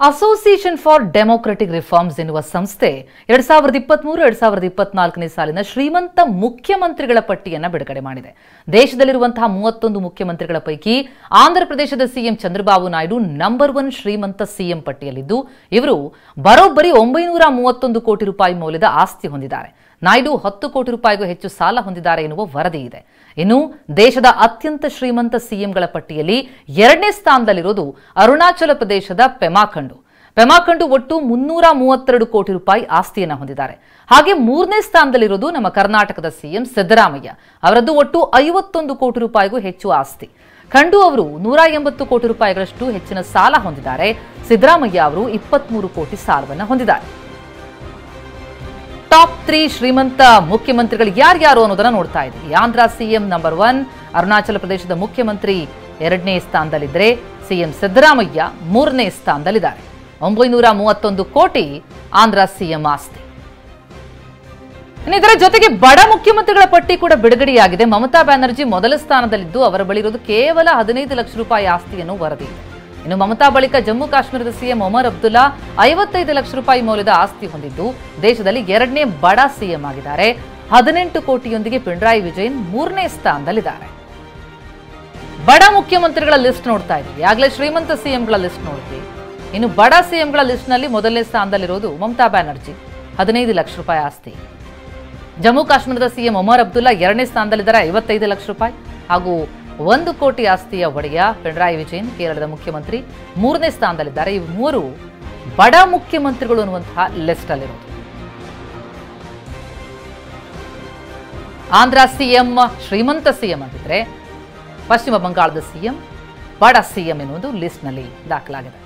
Association for democratic reforms ಎನ್ನುವ ಸಂಸ್ಥೆ 2023-2024ನೇ ಸಾಲಿನ ಶ್ರೀಮಂತ ಮುಖ್ಯಮಂತ್ರಿಗಳ ಪಟ್ಟಿಯನ್ನು ಬಿಡುಗಡೆ ಮಾಡಿದೆ. ದೇಶದಲ್ಲಿರುವಂತಹ 31 ಮುಖ್ಯಮಂತ್ರಿಗಳ ಪೈಕಿ ಆಂಧ್ರಪ್ರದೇಶದ ಸಿಎಂ ಚಂದ್ರಬಾಬು ನಾಯ್ಡು ನಂಬರ್ 1 ಶ್ರೀಮಂತ ಸಿಎಂ ಪಟ್ಟಿಯಲ್ಲಿದ್ದು ಇವರು ಬರೋಬ್ಬರಿ 931 ಕೋಟಿ ರೂಪಾಯಿ ಮೌಲ್ಯದ ಆಸ್ತಿ ಹೊಂದಿದ್ದಾರೆ. ನಾಯ್ಡು 10 ಕೋಟಿ ರೂಪಾಯಿಗೂ ಹೆಚ್ಚು ಸಾಲ ಹೊಂದಿದ್ದಾರೆ ಎನ್ನುವ ವರದಿ ಇದೆ. ಇನ್ನು ದೇಶದ ಅತ್ಯಂತ ಶ್ರೀಮಂತ ಸಿಎಂಗಳ ಪಟ್ಟಿಯಲ್ಲಿ 2ನೇ ಸ್ಥಾನದಲ್ಲಿರೋದು ಅರುಣಾಚಲ ಪ್ರದೇಶದ ಪೆಮಾ ಖಂಡು ಒಟ್ಟು 332 ಕೋಟಿ ರೂಪಾಯಿ ಆಸ್ತಿಯನ್ನು ಹೊಂದಿದ್ದಾರೆ. ಹಾಗೆ 3ನೇ ಸ್ಥಾನದಲ್ಲಿರೋದು ನಮ್ಮ ಕರ್ನಾಟಕದ ಸಿಎಂ ಸಿದ್ದರಾಮಯ್ಯ, ಅವರದ್ದು ಒಟ್ಟು 51 ಕೋಟಿ ರೂಪಾಯಿಗೂ ಹೆಚ್ಚು ಆಸ್ತಿ. ಖಂಡು ಅವರು 180 ಕೋಟಿ ರೂಪಾಯಿಗಳಷ್ಟು ಹೆಚ್ಚಿನ ಸಾಲ ಹೊಂದಿದ್ದಾರೆ. ಸಿದ್ದರಾಮಯ್ಯ ಅವರು 23 ಕೋಟಿ ಸಾಲವನ್ನು ಹೊಂದಿದ್ದಾರೆ. ಟಾಪ್ 3 ಶ್ರೀಮಂತ ಮುಖ್ಯಮಂತ್ರಿಗಳು ಯಾರ್ಯಾರು ಅನ್ನೋದನ್ನ ನೋಡ್ತಾ ಇದ್ದೀವಿ. ಆಂಧ್ರ ಸಿಎಂ ನಂಬರ್ 1, ಅರುಣಾಚಲ ಪ್ರದೇಶದ ಮುಖ್ಯಮಂತ್ರಿ 2ನೇ ಸ್ಥಾನದಲ್ಲಿದ್ದರೆ ಸಿಎಂ ಸಿದ್ದರಾಮಯ್ಯ 3ನೇ ಸ್ಥಾನದಲ್ಲಿದ್ದಾರೆ. 931 ಕೋಟಿ ಆಂಧ್ರ ಸಿಎಂ ಆಸ್ತಿ. ಇದರ ಜೊತೆಗೆ ಬಡ ಮುಖ್ಯಮಂತ್ರಿಗಳ ಪಟ್ಟಿ ಕೂಡ ಬಿಡುಗಡೆಯಾಗಿದೆ. ಮಮತಾ ಬ್ಯಾನರ್ಜಿ ಮೊದಲ ಸ್ಥಾನದಲ್ಲಿದ್ದು ಅವರ ಬಳಿ ಇರೋದು ಕೇವಲ 15 ಲಕ್ಷ ರೂಪಾಯಿ ಆಸ್ತಿಯನ್ನು ವರದಿ ಇದೆ. ಇನ್ನು ಮಮತಾ ಬಳಿಕ ಜಮ್ಮು ಕಾಶ್ಮೀರದ ಸಿಎಂ ಒಮರ್ ಅಬ್ದುಲ್ಲಾ 55 ಲಕ್ಷ ರೂಪಾಯಿ ಮೌಲ್ಯದ ಆಸ್ತಿ ಹೊಂದಿದ್ದು ದೇಶದಲ್ಲಿ 2ನೇ ಬಡ ಸಿಎಂ ಆಗಿದ್ದಾರೆ. 18 ಕೋಟಿಯೊಂದಿಗೆ ಪಿಣರಾಯಿ ವಿಜಯನ್ 3ನೇ ಸ್ಥಾನದಲ್ಲಿದ್ದಾರೆ. ಬಡ ಮುಖ್ಯಮಂತ್ರಿಗಳ ಲಿಸ್ಟ್ ನೋಡ್ತಾ ಇದ್ದೀವಿ. ಆಗಲೇ ಶ್ರೀಮಂತ ಸಿಎಂಗಳ ಲಿಸ್ಟ್ ನೋಡಿದ್ವಿ. ಇನ್ನು ಬಡ ಸಿಎಂಗಳ ಲಿಸ್ಟ್ನಲ್ಲಿ ಮೊದಲನೇ ಸ್ಥಾನದಲ್ಲಿರೋದು ಮಮತಾ ಬ್ಯಾನರ್ಜಿ, 15 ಲಕ್ಷ ರೂಪಾಯಿ ಆಸ್ತಿ. ಜಮ್ಮು ಕಾಶ್ಮೀರದ ಸಿಎಂ ಒಮರ್ ಅಬ್ದುಲ್ಲಾ 2ನೇ ಸ್ಥಾನದಲ್ಲಿದ್ದಾರೆ, 55 ಲಕ್ಷ ರೂಪಾಯಿ ಹಾಗೂ 1 ಕೋಟಿ ಆಸ್ತಿಯ ಒಡೆಯ ಪಿಣರಾಯಿ ವಿಜಯನ್, ಕೇರಳದ ಮುಖ್ಯಮಂತ್ರಿ 3ನೇ ಸ್ಥಾನದಲ್ಲಿದ್ದಾರೆ. ಇವು 3 ಬಡ ಮುಖ್ಯಮಂತ್ರಿಗಳು ಅನ್ನುವಂತಹ ಲಿಸ್ಟ್ ಅಲ್ಲಿರೋದು. ಆಂಧ್ರ ಸಿಎಂ ಶ್ರೀಮಂತ ಸಿಎಂ ಆಗಿದ್ರೆ ಪಶ್ಚಿಮ ಬಂಗಾಳದ ಸಿಎಂ ಬಡ ಸಿಎಂ ಎನ್ನುವುದು ಲಿಸ್ಟ್ನಲ್ಲಿ ದಾಖಲಾಗಿದೆ.